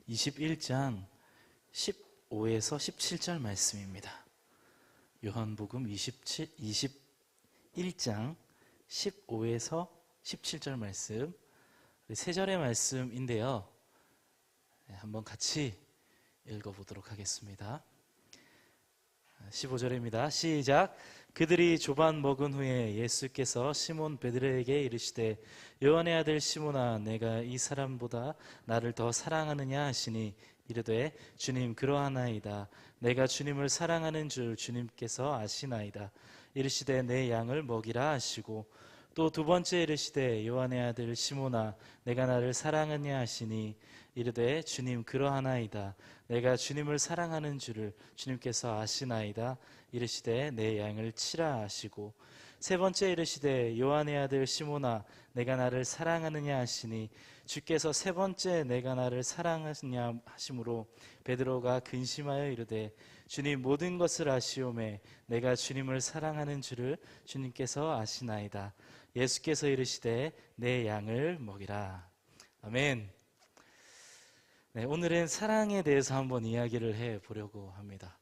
21장 15에서 17절 말씀입니다. 요한복음 21장 15에서 17절 말씀, 세 절의 말씀인데요. 한번 같이 읽어보도록 하겠습니다. 15절입니다. 시작. 그들이 조반 먹은 후에 예수께서 시몬 베드로에게 이르시되 요한의 아들 시몬아, 내가 이 사람보다 나를 더 사랑하느냐 하시니 이르되 주님, 그러하나이다. 내가 주님을 사랑하는 줄 주님께서 아시나이다. 이르시되 내 양을 먹이라 하시고, 또 두 번째 이르시되 요한의 아들 시몬아, 내가 나를 사랑하느냐 하시니 이르되 주님, 그러하나이다. 내가 주님을 사랑하는 줄을 주님께서 아시나이다. 이르시되 내 양을 치라 하시고, 세 번째 이르시되 요한의 아들 시몬아, 내가 나를 사랑하느냐 하시니 주께서 세 번째 내가 나를 사랑하느냐 하심으로 베드로가 근심하여 이르되 주님, 모든 것을 아시오매 내가 주님을 사랑하는 줄을 주님께서 아시나이다. 예수께서 이르시되 내 양을 먹이라. 아멘. 네, 오늘은 사랑에 대해서 한번 이야기를 해보려고 합니다.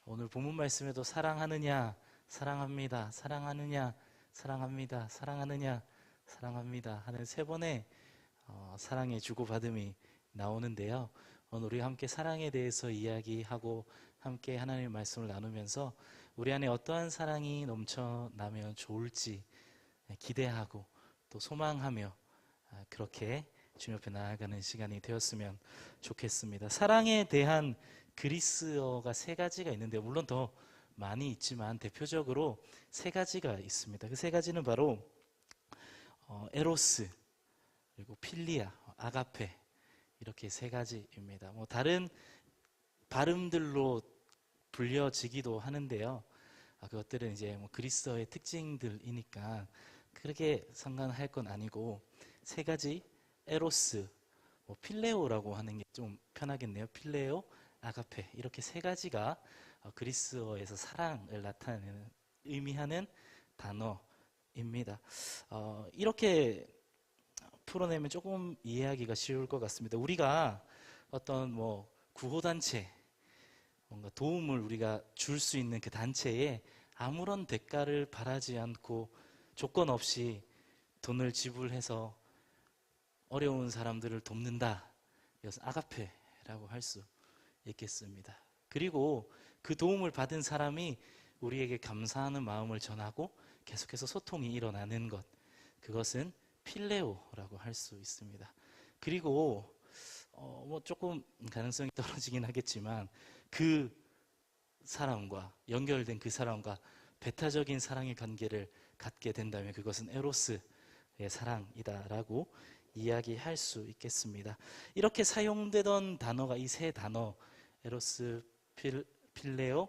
오늘 본문 말씀에도 사랑하느냐, 사랑합니다, 사랑하느냐, 사랑합니다, 사랑하느냐, 사랑합니다 하는 세 번의 사랑의 주고받음이 나오는데요. 오늘 우리 함께 사랑에 대해서 이야기하고 함께 하나님의 말씀을 나누면서 우리 안에 어떠한 사랑이 넘쳐나면 좋을지 기대하고 또 소망하며 그렇게 주님 옆에 나아가는 시간이 되었으면 좋겠습니다. 사랑에 대한 그리스어가 세 가지가 있는데, 물론 더 많이 있지만 대표적으로 세 가지가 있습니다. 그 세 가지는 바로 에로스, 그리고 필리아, 아가페, 이렇게 세 가지입니다. 다른 발음들로 불려지기도 하는데요. 그것들은 이제 그리스어의 특징들이니까 그렇게 상관할 건 아니고, 세 가지, 에로스, 필레오라고 하는 게 좀 편하겠네요. 필레오, 아가페, 이렇게 세 가지가 그리스어에서 사랑을 나타내는, 의미하는 단어입니다. 이렇게 풀어내면 조금 이해하기가 쉬울 것 같습니다. 우리가 어떤 구호단체, 뭔가 도움을 우리가 줄 수 있는 그 단체에 아무런 대가를 바라지 않고 조건 없이 돈을 지불해서 어려운 사람들을 돕는다. 이것은 아가페라고 할 수 있겠습니다. 그리고 그 도움을 받은 사람이 우리에게 감사하는 마음을 전하고 계속해서 소통이 일어나는 것, 그것은 필레오라고 할 수 있습니다. 그리고 조금 가능성이 떨어지긴 하겠지만 그 사람과 연결된 그 사람과 배타적인 사랑의 관계를 갖게 된다면 그것은 에로스의 사랑이다라고 이야기할 수 있겠습니다. 이렇게 사용되던 단어가 이 세 단어, 에로스, 필레오,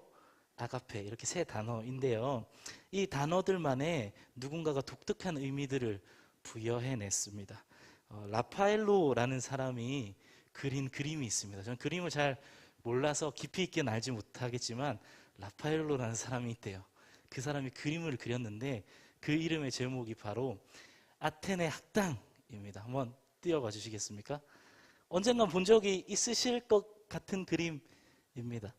아가페, 이렇게 세 단어인데요. 이 단어들만의 누군가가 독특한 의미들을 부여해냈습니다. 라파엘로라는 사람이 그린 그림이 있습니다. 저는 그림을 잘 몰라서 깊이 있게는 알지 못하겠지만 라파엘로라는 사람이 있대요. 그 사람이 그림을 그렸는데 그 이름의 제목이 바로 아테네 학당입니다. 한번 띄워봐 주시겠습니까? 언젠가 본 적이 있으실 것 같은 그림입니다.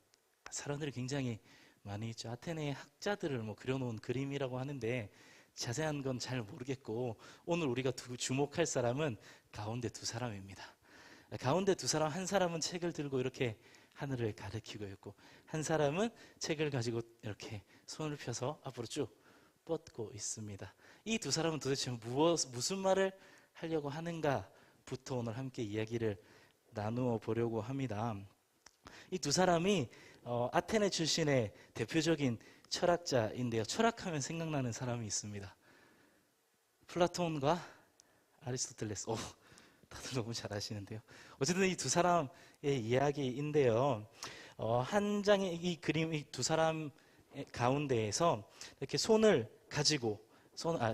사람들이 굉장히 많이 있죠. 아테네의 학자들을 그려놓은 그림이라고 하는데 자세한 건 잘 모르겠고, 오늘 우리가 주목할 사람은 가운데 두 사람입니다. 가운데 두 사람, 한 사람은 책을 들고 이렇게 하늘을 가리키고 있고, 한 사람은 책을 가지고 이렇게 손을 펴서 앞으로 쭉 뻗고 있습니다. 이 두 사람은 도대체 무슨 말을 하려고 하는가부터 오늘 함께 이야기를 나누어 보려고 합니다. 이 두 사람이 아테네 출신의 대표적인 철학자인데요. 철학하면 생각나는 사람이 있습니다. 플라톤과 아리스토텔레스. 다들 너무 잘 아시는데요. 어쨌든 이 두 사람의 이야기인데요. 한 장의 이 그림, 이 두 사람 가운데에서 이렇게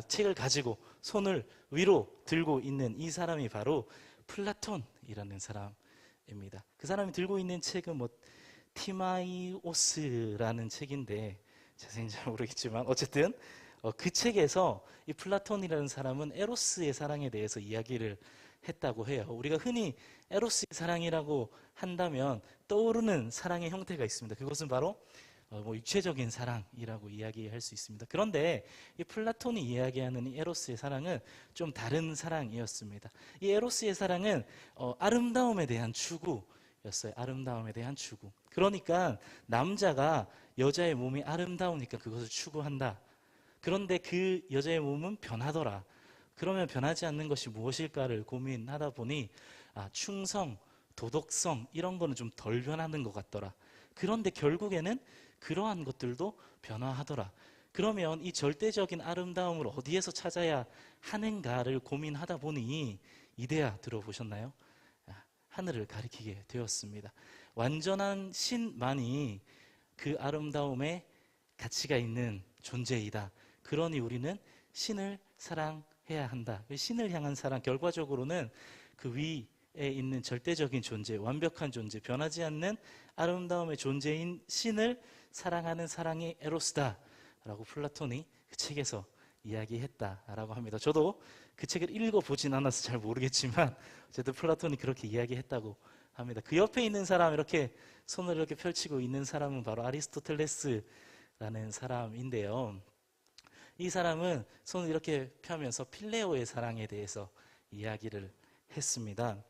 책을 가지고 손을 위로 들고 있는 이 사람이 바로 플라톤이라는 사람입니다. 그 사람이 들고 있는 책은 티마이오스라는 책인데 자세히는 잘 모르겠지만 어쨌든 그 책에서 이 플라톤이라는 사람은 에로스의 사랑에 대해서 이야기를 했다고 해요. 우리가 흔히 에로스의 사랑이라고 한다면 떠오르는 사랑의 형태가 있습니다. 그것은 바로 육체적인 사랑이라고 이야기할 수 있습니다. 그런데 이 플라톤이 이야기하는 이 에로스의 사랑은 좀 다른 사랑이었습니다. 이 에로스의 사랑은 아름다움에 대한 추구였어요. 아름다움에 대한 추구. 그러니까 남자가 여자의 몸이 아름다우니까 그것을 추구한다. 그런데 그 여자의 몸은 변하더라. 그러면 변하지 않는 것이 무엇일까를 고민하다 보니 충성, 도덕성 이런 거는 좀 덜 변하는 것 같더라. 그런데 결국에는 그러한 것들도 변화하더라. 그러면 이 절대적인 아름다움을 어디에서 찾아야 하는가를 고민하다 보니 이데아 들어보셨나요? 하늘을 가리키게 되었습니다. 완전한 신만이 그 아름다움에 가치가 있는 존재이다. 그러니 우리는 신을 사랑해야 한다. 신을 향한 사랑, 결과적으로는 그 위에 있는 절대적인 존재, 완벽한 존재, 변하지 않는 아름다움의 존재인 신을 사랑하는 사랑이 에로스다 라고 플라톤이 그 책에서 이야기했다라고 합니다. 저도 그 책을 읽어보진 않아서 잘 모르겠지만 어쨌든 플라톤이 그렇게 이야기했다고 합니다. 그 옆에 있는 사람, 이렇게 손을 이렇게 펼치고 있는 사람은 바로 아리스토텔레스라는 사람인데요. 이 사람은 손을 이렇게 펴면서 필레오의 사랑에 대해서 이야기를 했습니다.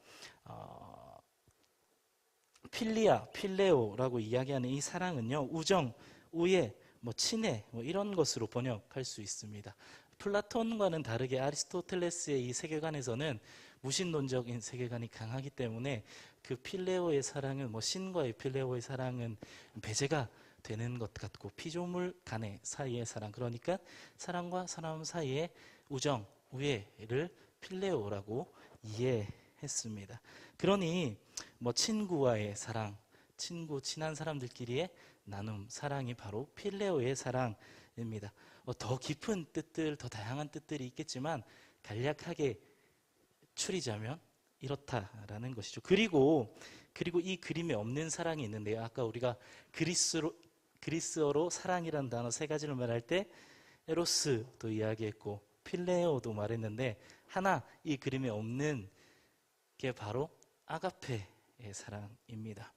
필리아, 필레오라고 이야기하는 이 사랑은요, 우정, 우애, 친애 이런 것으로 번역할 수 있습니다. 플라톤과는 다르게 아리스토텔레스의 이 세계관에서는 무신론적인 세계관이 강하기 때문에 그 필레오의 사랑은 신과의 필레오의 사랑은 배제가 되는 것 같고, 피조물 간의 사이의 사랑, 그러니까 사람과 사람 사이의 우정, 우애를 필레오라고 이해했습니다. 그러니 친구와의 사랑, 친한 사람들끼리의 나눔, 사랑이 바로 필레오의 사랑입니다. 더 깊은 뜻들, 더 다양한 뜻들이 있겠지만 간략하게 추리자면 이렇다라는 것이죠. 그리고 이 그림에 없는 사랑이 있는데요. 아까 우리가 그리스어로 사랑이라는 단어 세 가지를 말할 때 에로스도 이야기했고 필레오도 말했는데, 하나 이 그림에 없는 게 바로 아가페의 사랑입니다.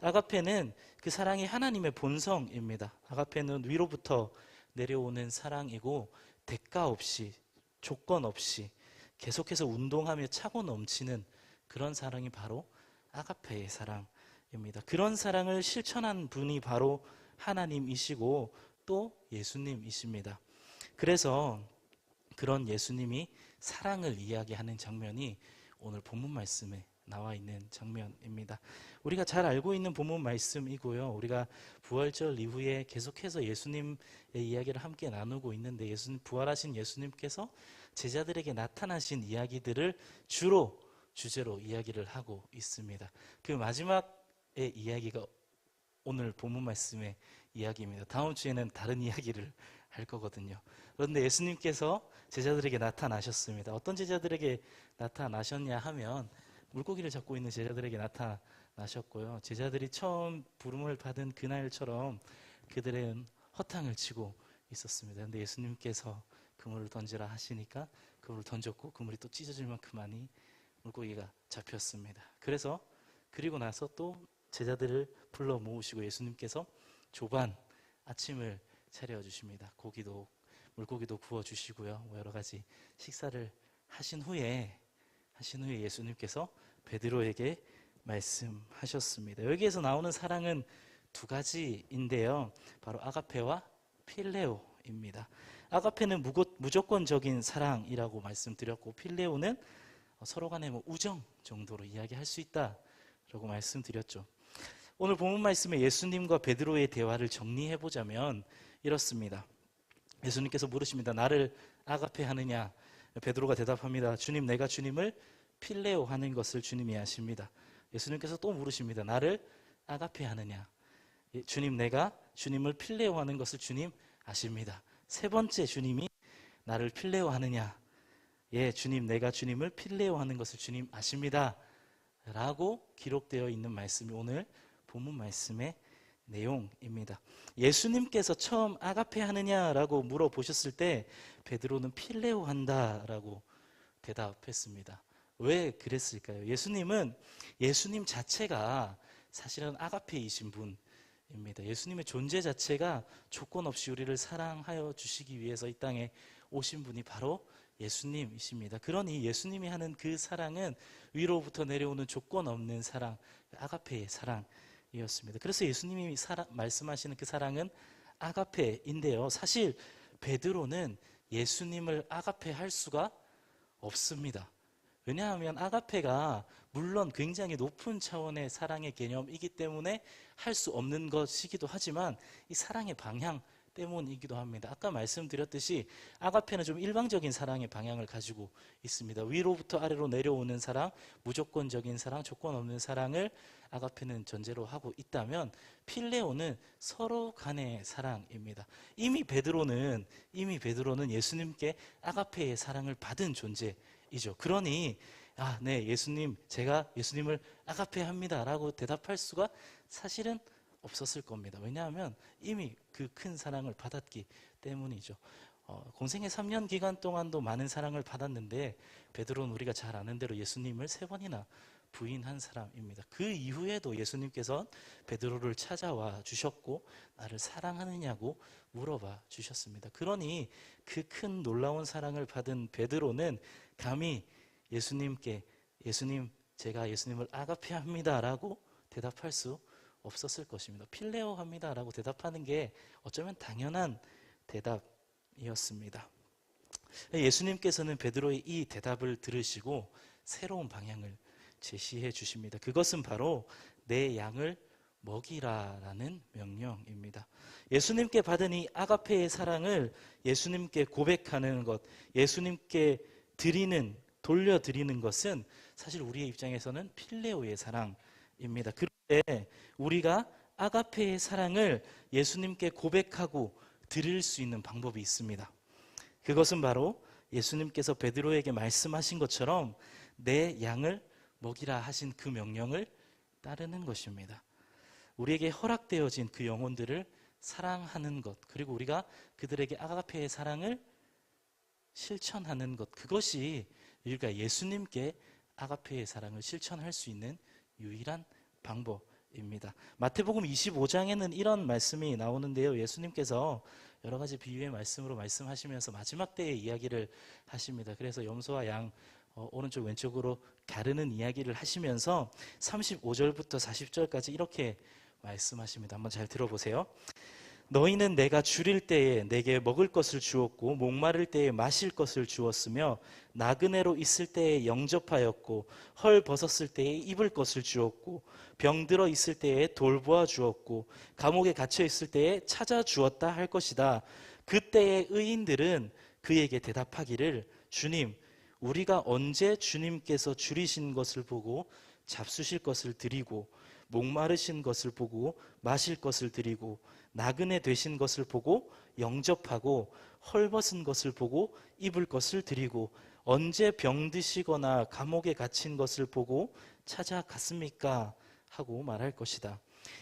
아가페는 그 사랑이 하나님의 본성입니다. 아가페는 위로부터 내려오는 사랑이고, 대가 없이, 조건 없이 계속해서 운동하며 차고 넘치는 그런 사랑이 바로 아가페의 사랑입니다. 그런 사랑을 실천한 분이 바로 하나님이시고 또 예수님이십니다. 그래서 그런 예수님이 사랑을 이야기하는 장면이 오늘 본문 말씀에 나와 있는 장면입니다. 우리가 잘 알고 있는 본문 말씀이고요. 우리가 부활절 이후에 계속해서 예수님의 이야기를 함께 나누고 있는데, 부활하신 예수님께서 제자들에게 나타나신 이야기들을 주제로 이야기를 하고 있습니다. 그 마지막의 이야기가 오늘 본문 말씀의 이야기입니다. 다음 주에는 다른 이야기를 할 거거든요. 그런데 예수님께서 제자들에게 나타나셨습니다. 어떤 제자들에게 나타나셨냐 하면 물고기를 잡고 있는 제자들에게 나타나셨고요. 제자들이 처음 부름을 받은 그날처럼 그들은 허탕을 치고 있었습니다. 그런데 예수님께서 그물을 던지라 하시니까 그물을 던졌고 그물이 또 찢어질 만큼 많이 물고기가 잡혔습니다. 그리고 나서 또 제자들을 불러 모으시고 예수님께서 조반 아침을 차려주십니다. 물고기도 구워주시고요. 여러 가지 식사를 하신 후에 예수님께서 베드로에게 말씀하셨습니다. 여기에서 나오는 사랑은 두 가지인데요. 바로 아가페와 필레오입니다. 아가페는 무조건적인 사랑이라고 말씀드렸고, 필레오는 서로 간의 우정 정도로 이야기할 수 있다라고 말씀드렸죠. 오늘 본문 말씀에 예수님과 베드로의 대화를 정리해보자면 이렇습니다. 예수님께서 물으십니다. 나를 아가페 하느냐? 베드로가 대답합니다. 주님, 내가 주님을 필레오 하는 것을 주님이 아십니다. 예수님께서 또 물으십니다. 나를 아가페 하느냐? 주님, 내가 주님을 필레오 하는 것을 주님 아십니다. 세 번째 주님이 나를 필레오 하느냐? 예, 주님, 내가 주님을 필레오 하는 것을 주님 아십니다. 라고 기록되어 있는 말씀이 오늘 본문 말씀의 내용입니다. 예수님께서 처음 아가페 하느냐라고 물어보셨을 때 베드로는 필레오 한다라고 대답했습니다. 왜 그랬을까요? 예수님 자체가 사실은 아가페이신 분입니다. 예수님의 존재 자체가 조건 없이 우리를 사랑하여 주시기 위해서 이 땅에 오신 분이 바로 예수님이십니다. 그러니 예수님이 하는 그 사랑은 위로부터 내려오는 조건 없는 사랑, 아가페의 사랑이었습니다. 그래서 예수님이 말씀하시는 그 사랑은 아가페인데요. 사실 베드로는 예수님을 아가페할 수가 없습니다. 왜냐하면 아가페가 물론 굉장히 높은 차원의 사랑의 개념이기 때문에 할 수 없는 것이기도 하지만 이 사랑의 방향 때문이기도 합니다. 아까 말씀드렸듯이 아가페는 좀 일방적인 사랑의 방향을 가지고 있습니다. 위로부터 아래로 내려오는 사랑, 무조건적인 사랑, 조건 없는 사랑을 아가페는 전제로 하고 있다면 필레오는 서로 간의 사랑입니다. 이미 베드로는 예수님께 아가페의 사랑을 받은 존재이죠. 그러니 네, 예수님, 제가 예수님을 아가페합니다 라고 대답할 수가 사실은 없었을 겁니다. 왜냐하면 이미 그 큰 사랑을 받았기 때문이죠. 공생의 3년 기간 동안도 많은 사랑을 받았는데 베드로는 우리가 잘 아는 대로 예수님을 3번이나 부인한 사람입니다. 그 이후에도 예수님께서 베드로를 찾아와 주셨고 나를 사랑하느냐고 물어봐 주셨습니다. 그러니 그 큰 놀라운 사랑을 받은 베드로는 감히 예수님께 예수님, 제가 예수님을 아가페합니다 라고 대답할 수 없었을 것입니다. 필레오 합니다 라고 대답하는 게 어쩌면 당연한 대답이었습니다. 예수님께서는 베드로의 이 대답을 들으시고 새로운 방향을 제시해 주십니다. 그것은 바로 내 양을 먹이라라는 명령입니다. 예수님께 받은 이 아가페의 사랑을 예수님께 고백하는 것, 예수님께 돌려드리는 것은 사실 우리의 입장에서는 필레오의 사랑입니다. 그런데 우리가 아가페의 사랑을 예수님께 고백하고 드릴 수 있는 방법이 있습니다. 그것은 바로 예수님께서 베드로에게 말씀하신 것처럼 내 양을 먹이라 하신 그 명령을 따르는 것입니다. 우리에게 허락되어진 그 영혼들을 사랑하는 것, 그리고 우리가 그들에게 아가페의 사랑을 실천하는 것, 그것이 우리가 예수님께 아가페의 사랑을 실천할 수 있는 유일한 방법입니다. 마태복음 25장에는 이런 말씀이 나오는데요. 예수님께서 여러 가지 비유의 말씀으로 말씀하시면서 마지막 때의 이야기를 하십니다. 그래서 염소와 양 오른쪽 왼쪽으로 가르는 이야기를 하시면서 35절부터 40절까지 이렇게 말씀하십니다. 한번 잘 들어보세요. 너희는 내가 줄일 때에 내게 먹을 것을 주었고 목마를 때에 마실 것을 주었으며 나그네로 있을 때에 영접하였고 헐 벗었을 때에 입을 것을 주었고 병들어 있을 때에 돌보아 주었고 감옥에 갇혀 있을 때에 찾아 주었다 할 것이다. 그때의 의인들은 그에게 대답하기를 주님, 우리가 언제 주님께서 줄이신 것을 보고 잡수실 것을 드리고 목마르신 것을 보고 마실 것을 드리고 나그네 되신 것을 보고 영접하고 헐벗은 것을 보고 입을 것을 드리고 언제 병드시거나 감옥에 갇힌 것을 보고 찾아갔습니까? 하고 말할 것이다.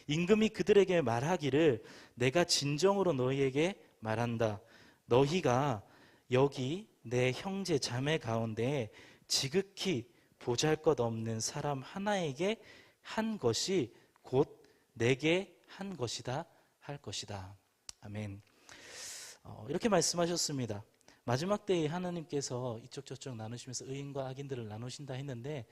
임금이 그들에게 말하기를 내가 진정으로 너희에게 말한다. 너희가 여기 내 형제 자매 가운데 지극히 보잘것없는 사람 하나에게 한 것이 곧 내게 한 것이다 할 것이다. 아멘. 이렇게 말씀하셨습니다. 마지막 때에 하나님께서 이쪽 저쪽 나누시면서 의인과 악인들을 나누신다 했는데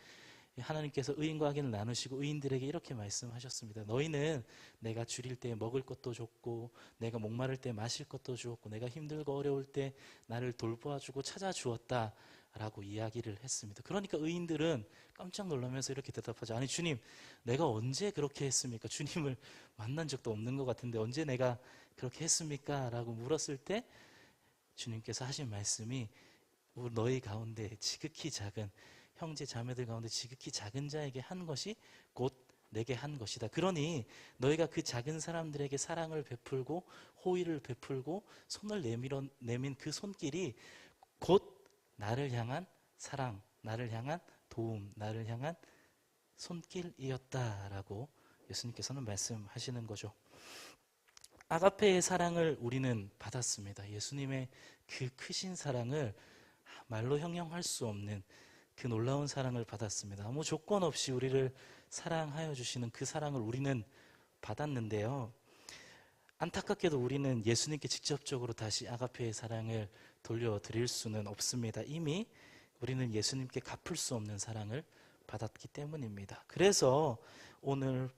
하나님께서 의인과 악인을 나누시고 의인들에게 이렇게 말씀하셨습니다. 너희는 내가 줄일 때 먹을 것도 줬고 내가 목마를 때 마실 것도 주었고 내가 힘들고 어려울 때 나를 돌보아주고 찾아주었다 라고 이야기를 했습니다. 그러니까 의인들은 깜짝 놀라면서 이렇게 대답하죠. 아니 주님, 내가 언제 그렇게 했습니까? 주님을 만난 적도 없는 것 같은데 언제 내가 그렇게 했습니까? 라고 물었을 때 주님께서 하신 말씀이 너희 가운데 지극히 작은 형제 자매들 가운데 지극히 작은 자에게 한 것이 곧 내게 한 것이다. 그러니 너희가 그 작은 사람들에게 사랑을 베풀고 호의를 베풀고 손을 내민 그 손길이 곧 나를 향한 사랑, 나를 향한 도움, 나를 향한 손길이었다라고 예수님께서는 말씀하시는 거죠. 아가페의 사랑을 우리는 받았습니다. 예수님의 그 크신 사랑을 말로 형용할 수 없는 그 놀라운 사랑을 받았습니다. 아무 조건 없이 우리를 사랑하여 주시는 그 사랑을 우리는 받았는데요. 안타깝게도 우리는 예수님께 직접적으로 다시 아가페의 사랑을 돌려드릴 수는 없습니다. 이미 우리는 예수님께 갚을 수 없는 사랑을 받았기 때문입니다. 그래서 오늘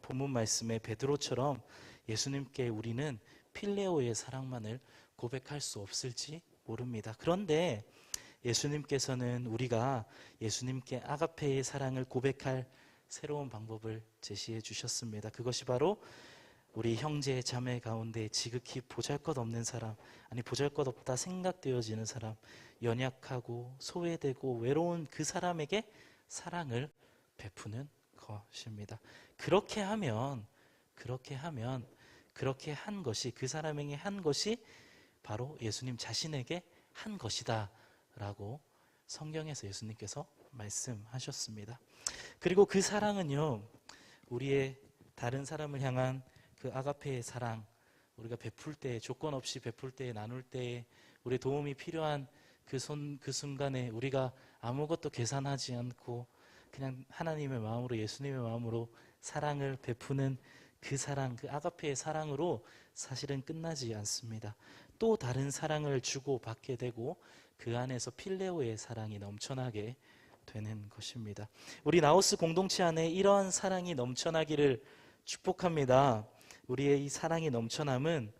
본문 말씀의 베드로처럼 예수님께 우리는 필레오의 사랑만을 고백할 수 없을지 모릅니다. 그런데 예수님께서는 우리가 예수님께 아가페의 사랑을 고백할 새로운 방법을 제시해 주셨습니다. 그것이 바로 우리 형제 자매 가운데 지극히 보잘것없는 사람, 아니 보잘것없다 생각되어지는 사람, 연약하고 소외되고 외로운 그 사람에게 사랑을 베푸는 것입니다. 그렇게 한 것이, 그 사람에게 한 것이 바로 예수님 자신에게 한 것이다 라고 성경에서 예수님께서 말씀하셨습니다. 그리고 그 사랑은요, 우리의 다른 사람을 향한 그 아가페의 사랑, 우리가 베풀 때, 조건 없이 베풀 때, 나눌 때, 우리 도움이 필요한 그 순간에 우리가 아무것도 계산하지 않고 그냥 하나님의 마음으로, 예수님의 마음으로 사랑을 베푸는 그 사랑, 그 아가페의 사랑으로 사실은 끝나지 않습니다. 또 다른 사랑을 주고 받게 되고 그 안에서 필레오의 사랑이 넘쳐나게 되는 것입니다. 우리 나우스 공동체 안에 이러한 사랑이 넘쳐나기를 축복합니다. 우리의 이 사랑이 넘쳐남은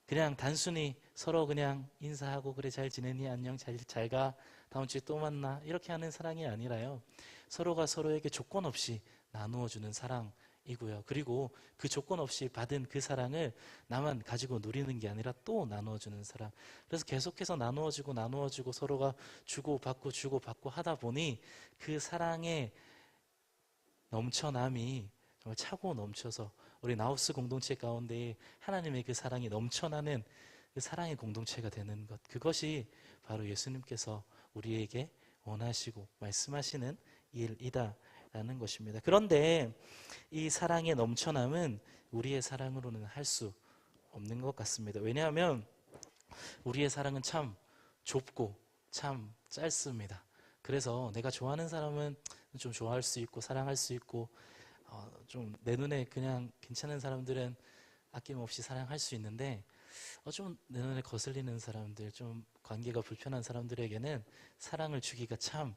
그냥 단순히 서로 그냥 인사하고 그래 잘 지내니 안녕 잘 가 다음 주에 또 만나 이렇게 하는 사랑이 아니라요, 서로가 서로에게 조건 없이 나누어 주는 사랑이고요. 그리고 그 조건 없이 받은 그 사랑을 나만 가지고 누리는 게 아니라 또 나누어 주는 사랑. 그래서 계속해서 나누어 주고 서로가 주고받고 하다 보니 그 사랑의 넘쳐남이 정말 차고 넘쳐서 우리 나우스 공동체 가운데 하나님의 그 사랑이 넘쳐나는 그 사랑의 공동체가 되는 것, 그것이 바로 예수님께서 우리에게 원하시고 말씀하시는 일이다라는 것입니다. 그런데 이 사랑의 넘쳐남은 우리의 사랑으로는 할 수 없는 것 같습니다. 왜냐하면 우리의 사랑은 참 좁고 참 짧습니다. 그래서 내가 좋아하는 사람은 좀 좋아할 수 있고 사랑할 수 있고, 좀 내 눈에 그냥 괜찮은 사람들은 아낌없이 사랑할 수 있는데, 좀 내 눈에 거슬리는 사람들, 좀 관계가 불편한 사람들에게는 사랑을 주기가 참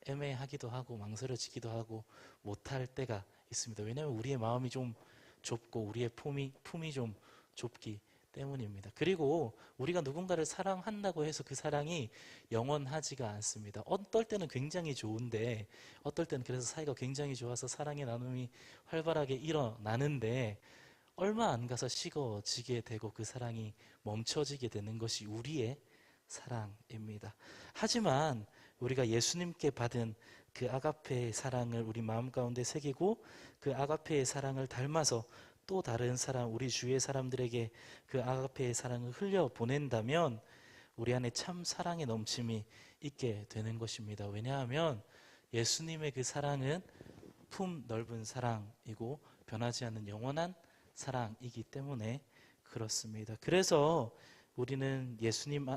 애매하기도 하고 망설여지기도 하고 못할 때가 있습니다. 왜냐하면 우리의 마음이 좀 좁고 우리의 품이 좀 좁기 때문입니다. 그리고 우리가 누군가를 사랑한다고 해서 그 사랑이 영원하지가 않습니다. 어떨 때는 굉장히 좋은데, 어떨 때는 그래서 사이가 굉장히 좋아서 사랑의 나눔이 활발하게 일어나는데 얼마 안 가서 식어지게 되고 그 사랑이 멈춰지게 되는 것이 우리의 사랑입니다. 하지만 우리가 예수님께 받은 그 아가페의 사랑을 우리 마음 가운데 새기고 그 아가페의 사랑을 닮아서 또 다른 사람, 우리 주위의 사람들에게 그 아가페의 사랑을 흘려보낸다면 우리 안에 참 사랑의 넘침이 있게 되는 것입니다. 왜냐하면 예수님의 그 사랑은 품 넓은 사랑이고 변하지 않는 영원한 사랑이기 때문에 그렇습니다. 그래서 우리는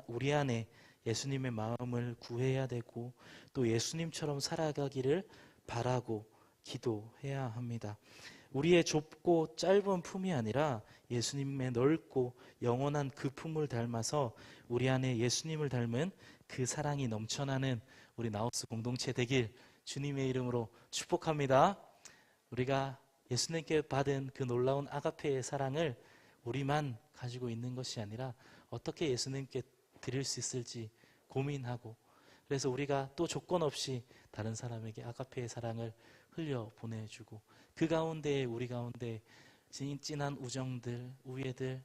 우리 안에 예수님의 마음을 구해야 되고 또 예수님처럼 살아가기를 바라고 기도해야 합니다. 우리의 좁고 짧은 품이 아니라 예수님의 넓고 영원한 그 품을 닮아서 우리 안에 예수님을 닮은 그 사랑이 넘쳐나는 우리 나우스 공동체 되길 주님의 이름으로 축복합니다. 우리가 예수님께 받은 그 놀라운 아가페의 사랑을 우리만 가지고 있는 것이 아니라 어떻게 예수님께 드릴 수 있을지 고민하고, 그래서 우리가 또 조건 없이 다른 사람에게 아가페의 사랑을 흘려 보내주고 그 가운데 우리 가운데 진한 우정들, 우애들,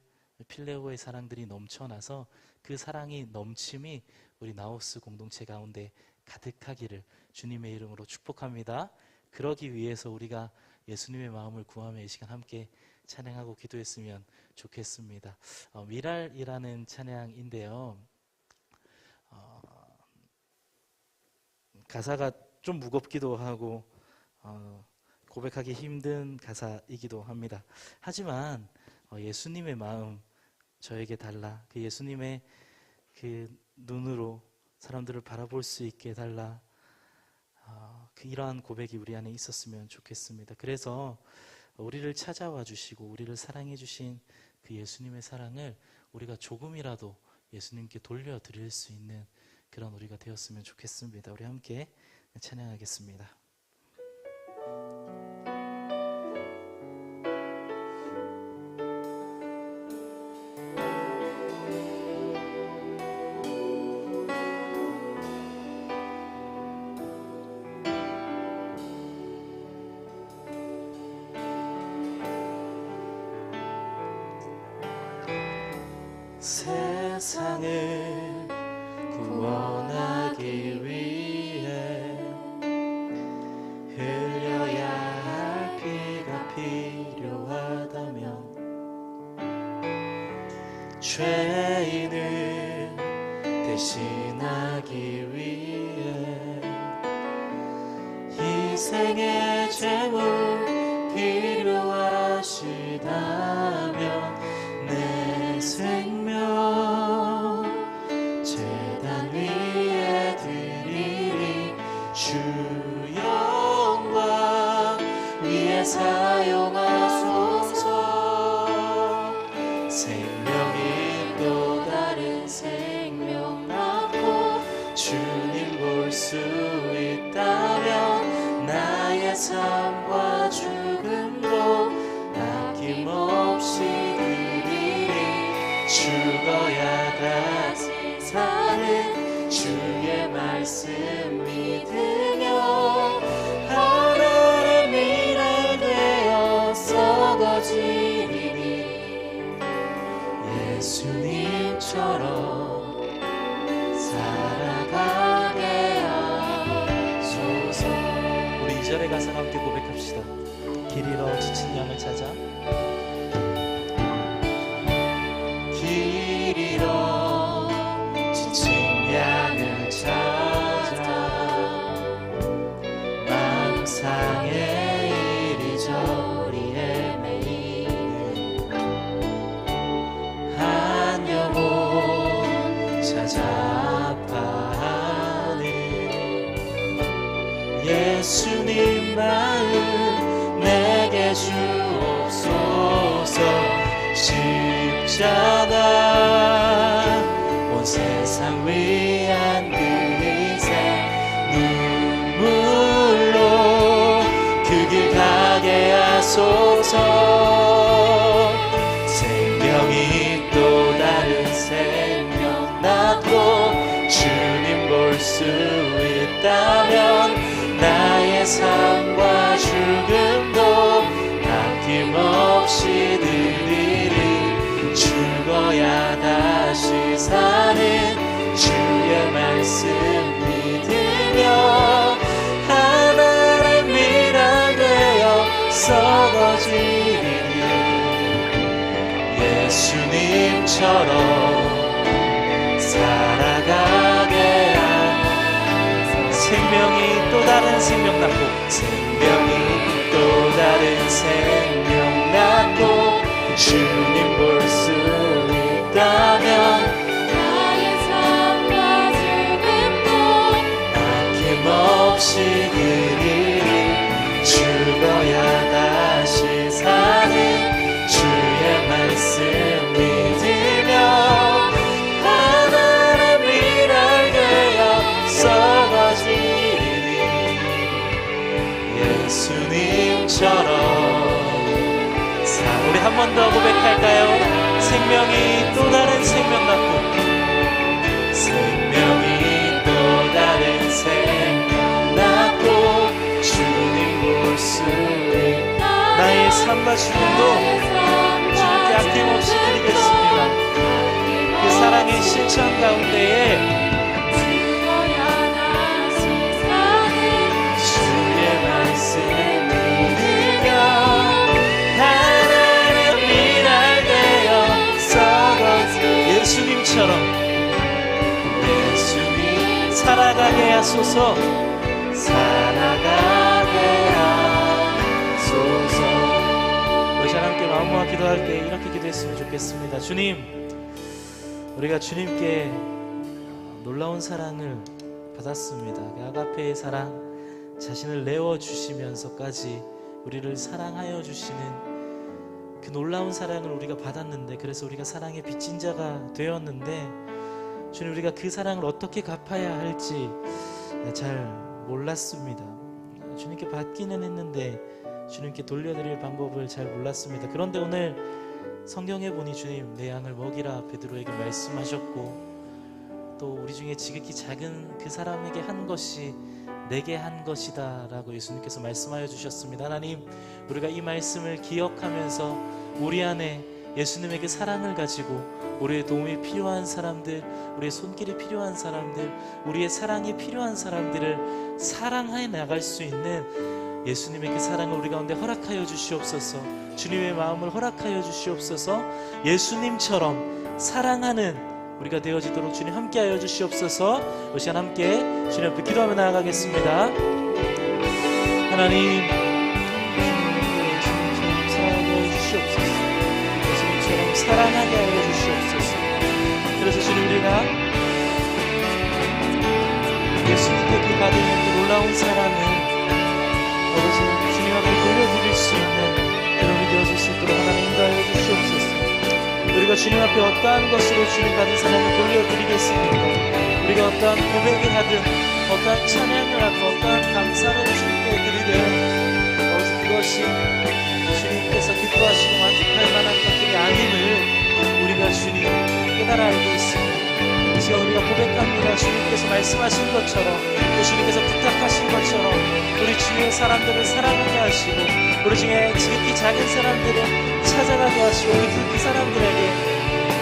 필레오의 사랑들이 넘쳐나서 그 사랑이 넘침이 우리 나우스 공동체 가운데 가득하기를 주님의 이름으로 축복합니다. 그러기 위해서 우리가 예수님의 마음을 구하며 이 시간 함께 찬양하고 기도했으면 좋겠습니다. 미랄이라는 찬양인데요, 가사가 좀 무겁기도 하고 고백하기 힘든 가사이기도 합니다. 하지만 예수님의 마음 저에게 달라, 그 예수님의 그 눈으로 사람들을 바라볼 수 있게 해달라. 이러한 고백이 우리 안에 있었으면 좋겠습니다. 그래서 우리를 찾아와 주시고 우리를 사랑해 주신 그 예수님의 사랑을 우리가 조금이라도 예수님께 돌려드릴 수 있는 그런 우리가 되었으면 좋겠습니다. 우리 함께 찬양하겠습니다. 세상을 구원하기 위해 흘려야 할 피가 필요하다면 죄인을 대신하기 위해 희생의 제물 필요하시다면 내 생명 제단 위에 드리리 주 영광 위에 사용하소서. 생명이 또 다른 생명 낳고 주님 볼 수 있다면 나의 삶과 죽음도 아낌없이 죽어야 다시 사는 주의 말씀 믿으며 하늘의 미랄 되어 썩어지리니 예수님처럼 살아가게 하소서. 우리 2절에 가서 함께 고백합시다. 길 잃어 지친 양을 찾아 지친 양을 찾아 망상에 이리저리 헤매이는 한 영혼 찾아 아파하는 예수님 마음 내게 주옵소서. 십자가 온 세상 위한 그 희생 눈물로 그 길 가게 하소서. 생명이 또 다른 생명 낳고 주님 볼 수 있다면 나의 삶과 죽음도 아낌없이 드리리 죽어야 다시 사는 주의 말씀 믿으며 하늘의 미랄 되어 썩어지리니 예수님처럼 살아가게 하소서. 생명이 또 다른 생명 낳고 생명이 또 다른 생명 낳고 주님 볼 수 있다면 나의 삶과 죽음도 아낌없이 드리리 죽어야 다시 사는 주의 말씀 믿으며 하늘의 미랄 되어 썩어지리니 예수님처럼. 우리 한 번 더 고백할까요? 생명이 또 다른 생명 낳고 생명이 또 다른 생명 낳고 주님 볼 수 있다. 나의 삶과 죽음도 주님께 아낌없이 드리겠습니다. 그 사랑의 실천 가운데에 주의 말씀 예수님처럼 예수님 살아가게 하소서. 살아가게 하소서. 우리 잘 함께 마음 모아 기도할 때 이렇게 기도했으면 좋겠습니다. 주님, 우리가 주님께 놀라운 사랑을 받았습니다. 그 아가페의 사랑, 자신을 내어주시면서까지 우리를 사랑하여 주시는 그 놀라운 사랑을 우리가 받았는데, 그래서 우리가 사랑의 빚진 자가 되었는데, 주님, 우리가 그 사랑을 어떻게 갚아야 할지 잘 몰랐습니다. 주님께 받기는 했는데 주님께 돌려드릴 방법을 잘 몰랐습니다. 그런데 오늘 성경에 보니 주님, 내 양을 먹이라 베드로에게 말씀하셨고, 또 우리 중에 지극히 작은 그 사람에게 한 것이 내게 한 것이다 라고 예수님께서 말씀하여 주셨습니다. 하나님, 우리가 이 말씀을 기억하면서 우리 안에 예수님의 그 사랑을 가지고 우리의 도움이 필요한 사람들, 우리의 손길이 필요한 사람들, 우리의 사랑이 필요한 사람들을 사랑해 나갈 수 있는 예수님의 그 사랑을 우리 가운데 허락하여 주시옵소서. 주님의 마음을 허락하여 주시옵소서. 예수님처럼 사랑하는 우리가 되어지도록 주님 함께하여 주시옵소서. 이 시간 함께 주님 앞에 기도하며 나아가겠습니다. 하나님, 예수님처럼 사랑하게 하여 주시옵소서. 예수님처럼 사랑하게 하여 주시옵소서. 그래서 주님, 우리가 예수님께 그 받은 그 놀라운 사랑을 아버지 주님 앞에 돌려드릴 수 있는 여러분이 되어질 수 있도록 하나님 인도하여 주시옵소서. 우리가 주님 앞에 어떠한 것으로 주님 받은 사랑을 돌려드리겠습니까? 우리가 어떠한 고백을 하든, 어떠한 찬양을 하든, 어떠한 감사를 주님께 드리든, 아버지 그것이 주님께서 기뻐하시고 만족할 만한 것들이 아님을 우리가 주님 깨달아 알고 있습니다. 이 시간 우리가 고백합니다. 주님께서 말씀하신 것처럼, 또 주님께서 부탁하신 것처럼 우리 주위의 사람들을 사랑하게 하시고, 우리 중에 지극히 작은 사람들을 찾아가게 하시고, 그 사람들에게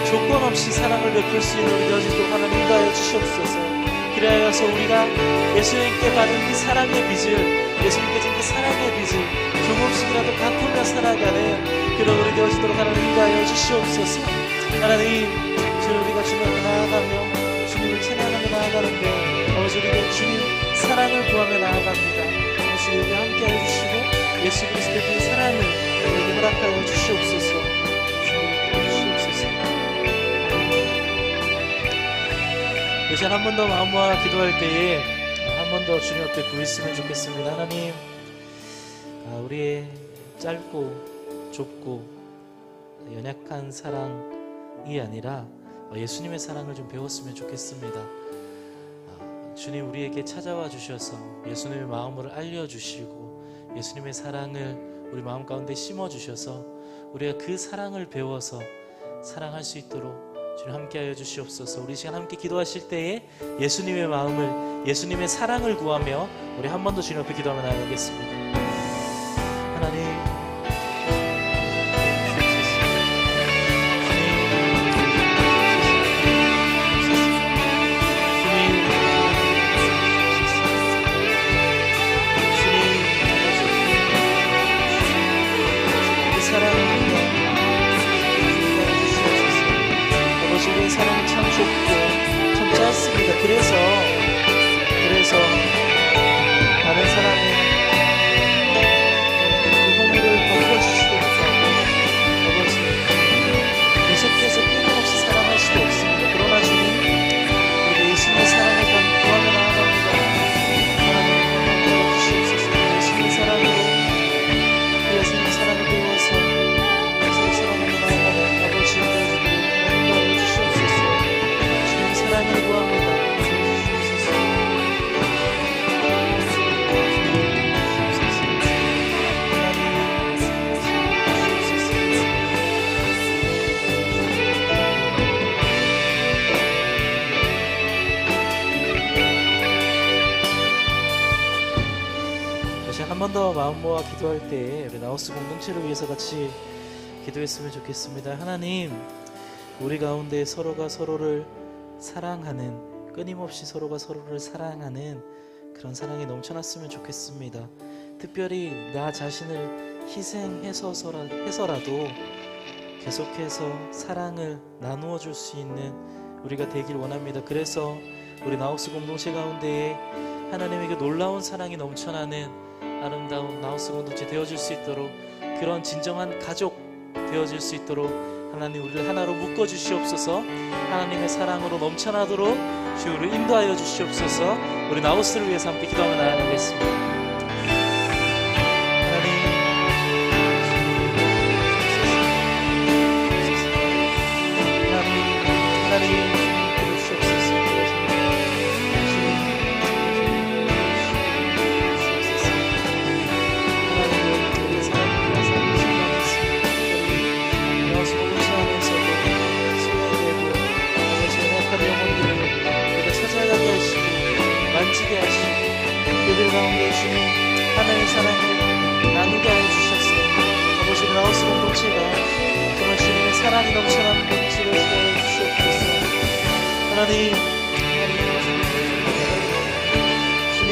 조건 없이 사랑을 베풀 수 있는 우리 되어지도록 하나님 인도하여 주시옵소서. 그래야여서 우리가 예수님께 받은 그 사랑의 빚을, 예수님께 준 그 사랑의 빚을 조금씩이라도 갚으며 살아가는 그런 우리 되어지도록 하나님 인도하여 주시옵소서. 하나님, 주님, 우리가 주님 앞에 나아가며 주님을 찬양하며 나아가는데 아버지, 우리가 주님 사랑을 구하며 나아갑니다. 주님, 우리 함께하여 주시고 예수 그리스도의 그 사랑을 우리에게 허락하여 주시옵소서. 주시옵소서. 이 시간 한 번 더 마음 모아 기도할 때에 한 번 더 주님 앞에 구했으면 좋겠습니다. 하나님, 우리의 짧고 좁고 연약한 사랑이 아니라 예수님의 사랑을 좀 배웠으면 좋겠습니다. 주님, 우리에게 찾아와 주셔서 예수님의 마음을 알려주시고 예수님의 사랑을 우리 마음 가운데 심어주셔서 우리가 그 사랑을 배워서 사랑할 수 있도록 주님 함께하여 주시옵소서. 우리 시간 함께 기도하실 때에 예수님의 마음을, 예수님의 사랑을 구하며 우리 한 번 더 주님 앞에 기도하며 나아가겠습니다. 하나님, 우리의 사랑은 참 좁고 참 짧습니다. 그래서 다른 사람의 그 허물을 덮어주시도 못하고 아버지 계속해서 끊임없이 사랑할 수도 없습니다. 그러나 주님, 우리 예수님의 사랑을 구하며 나아갑니다. 하나님, 도와주시옵소서. 예수님의 사랑으로 예수님의 사랑을 배워서 예수님의 사랑으로 나아가는 아버지 사랑을 구합니다. 한 번 더 마음 모아 기도할 때 우리 나우스 공동체를 위해서 같이 기도했으면 좋겠습니다. 하나님, 우리 가운데 서로가 서로를 사랑하는, 끊임없이 서로가 서로를 사랑하는 그런 사랑이 넘쳐났으면 좋겠습니다. 특별히 나 자신을 희생해서라도 계속해서 사랑을 나누어 줄 수 있는 우리가 되길 원합니다. 그래서 우리 나우스 공동체 가운데에 하나님의 그 놀라운 사랑이 넘쳐나는 아름다운 나우스 공동체 되어질 수 있도록, 그런 진정한 가족 되어질 수 있도록 하나님 우리를 하나로 묶어 주시옵소서. 하나님의 사랑으로 넘쳐나도록 주여 우리를 인도하여 주시옵소서. 우리 나우스를 위해서 함께 기도하며 나아가겠습니다. 하나님 만지게 하시고 그들 가운데 주님 하나님의 사랑을 나누게 하여 주셨어요. 아버지 나우스 공동체가 정말 주님의 사랑이 넘쳐나는 공동체가 되어 주시옵소서. 하나님 주님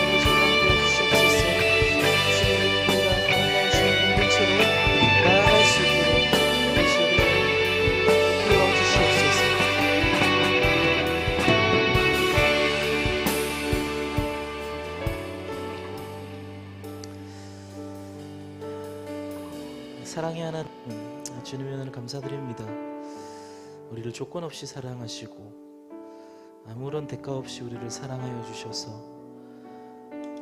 아버지 함께 주시옵소서. 주님을 보라 하나님 주님 공동체로 나아갈 수 있도록 주님을 불러 주시옵소서. 사랑의 하나님 주님의 은혜를 감사드립니다. 우리를 조건 없이 사랑하시고 아무런 대가 없이 우리를 사랑하여 주셔서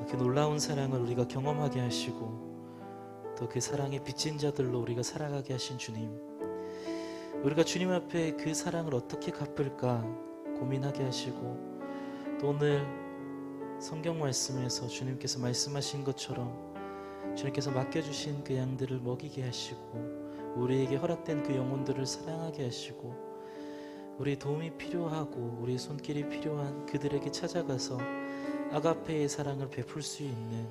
그 놀라운 사랑을 우리가 경험하게 하시고 또 그 사랑의 빚진 자들로 우리가 살아가게 하신 주님, 우리가 주님 앞에 그 사랑을 어떻게 갚을까 고민하게 하시고 또 오늘 성경 말씀에서 주님께서 말씀하신 것처럼 주님께서 맡겨주신 그 양들을 먹이게 하시고 우리에게 허락된 그 영혼들을 사랑하게 하시고 우리의 도움이 필요하고 우리의 손길이 필요한 그들에게 찾아가서 아가페의 사랑을 베풀 수 있는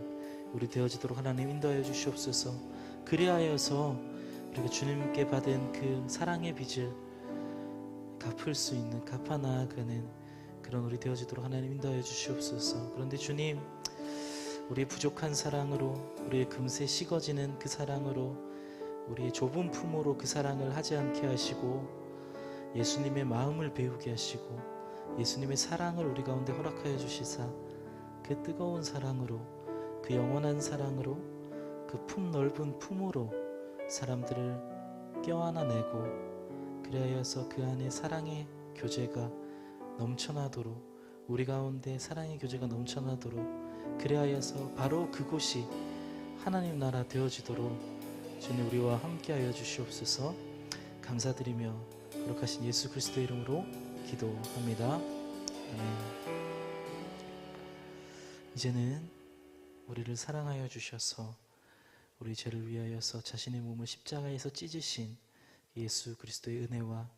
우리 되어지도록 하나님 인도하여 주시옵소서. 그리하여서 우리가 주님께 받은 그 사랑의 빚을 갚을 수 있는 갚아 나아가는 그런 우리 되어지도록 하나님 인도하여 주시옵소서. 그런데 주님, 우리의 부족한 사랑으로 우리의 금세 식어지는 그 사랑으로 우리의 좁은 품으로 그 사랑을 하지 않게 하시고 예수님의 마음을 배우게 하시고 예수님의 사랑을 우리 가운데 허락하여 주시사 그 뜨거운 사랑으로 그 영원한 사랑으로 그 품 넓은 품으로 사람들을 껴안아내고 그리하여서 그 안에 사랑의 교제가 넘쳐나도록 우리 가운데 사랑의 교제가 넘쳐나도록 그리하여서 바로 그곳이 하나님 나라 되어지도록 주님 우리와 함께하여 주시옵소서. 감사드리며 거룩하신 예수 그리스도의 이름으로 기도합니다. 아멘. 이제는 우리를 사랑하여 주셔서 우리 죄를 위하여서 자신의 몸을 십자가에서 찢으신 예수 그리스도의 은혜와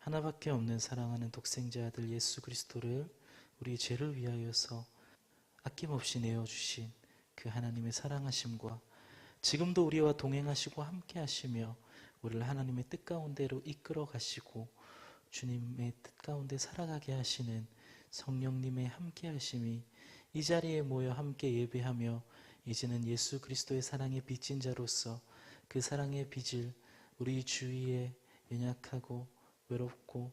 하나밖에 없는 사랑하는 독생자 아들 예수 그리스도를 우리 죄를 위하여서 아낌없이 내어주신 그 하나님의 사랑하심과 지금도 우리와 동행하시고 함께 하시며 우리를 하나님의 뜻 가운데로 이끌어 가시고 주님의 뜻 가운데 살아가게 하시는 성령님의 함께 하심이 이 자리에 모여 함께 예배하며 이제는 예수 그리스도의 사랑의 빚진 자로서 그 사랑의 빚을 우리 주위에 연약하고 외롭고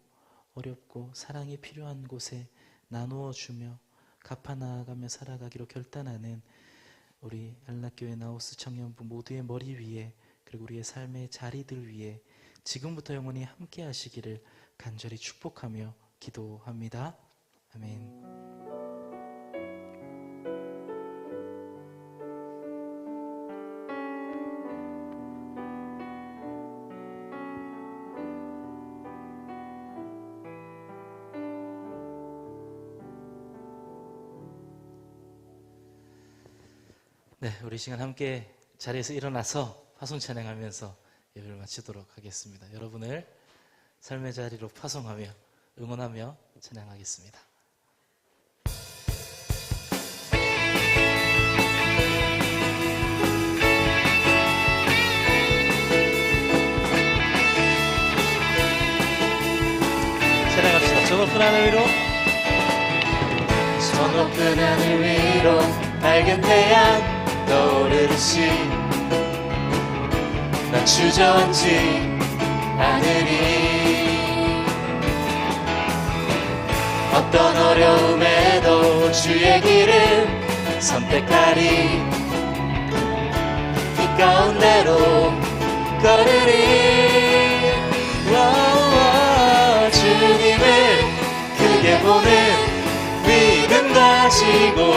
어렵고 사랑이 필요한 곳에 나누어 주며 갚아 나아가며 살아가기로 결단하는 우리 안락교회 나우스 청년부 모두의 머리 위에 그리고 우리의 삶의 자리들 위에 지금부터 영원히 함께 하시기를 간절히 축복하며 기도합니다. 아멘. 네, 우리 시간 함께 자리에서 일어나서 파송 찬양하면서 예배를 마치도록 하겠습니다. 여러분을 삶의 자리로 파송하며 응원하며 찬양하겠습니다. 찬양합시다. 저 높은 하늘 위로, 저 높은 하늘 위로 밝은 태양 떠오르듯이 나 주저앉지 않으리. 어떤 어려움에도 주의 길을 선택하리. 이 가운데로 걸으리. 보는 믿음 가지고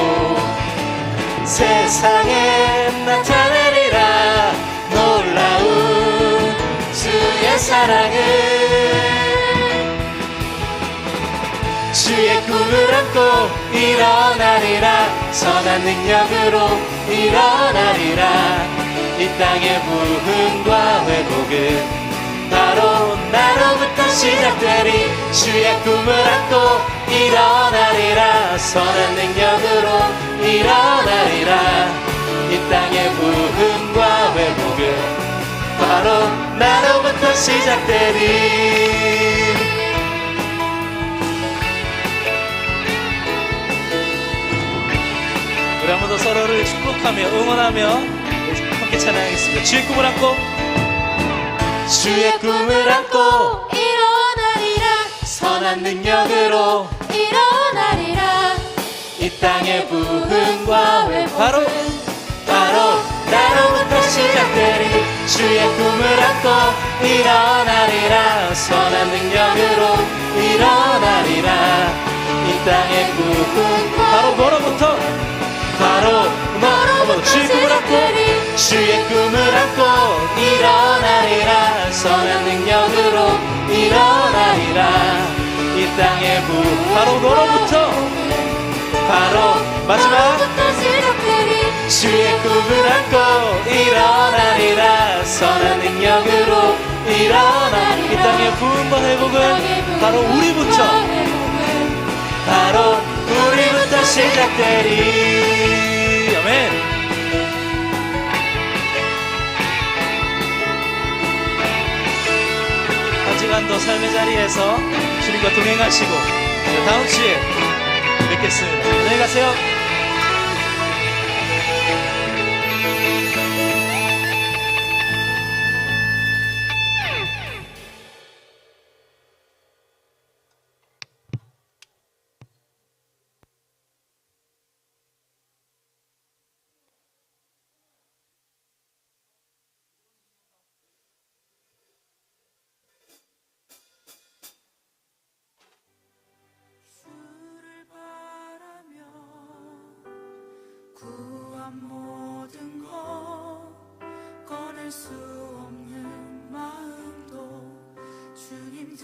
세상에 나타내리라 놀라운 주의 사랑을. 주의 꿈을 안고 일어나리라 선한 능력으로 일어나리라. 이 땅의 부흥과 회복은 바로 나로부터 시작되리. 주의 꿈을 안고 일어나리라 선한 능력으로 일어나리라. 이 땅의 부흥과 회복은 바로 나로부터 시작되리. 우리 한 번 더 서로를 축복하며 응원하며 함께 찬양하겠습니다. 주의 꿈을 안고 주의 꿈을 안고 일어나리라 선한 능력으로 일어나리라. 이 땅의 부흥과 회복 바로 나로부터 시작되리. 주의 꿈을 안고 일어나리라 선한 능력으로 일어나리라. 이 땅의 부흥 바로 너로부터 주의 꿈을 안고 주의 꿈을 안고 일어나리라 선한 능력으로 일어나리라. 이 땅의 부흥 바로 너로부터 마지막 주의 꿈을 안고 일어나리라 선한 능력으로 일어나리라. 이 땅의 부흥과 회복은 바로 우리부터 시작되리. 아멘. 한 시간 더 삶의 자리에서 주님과 동행하시고 다음 주에 뵙겠습니다. 안녕히 가세요. 구한 모든 것 꺼낼 수 없는 마음도 주님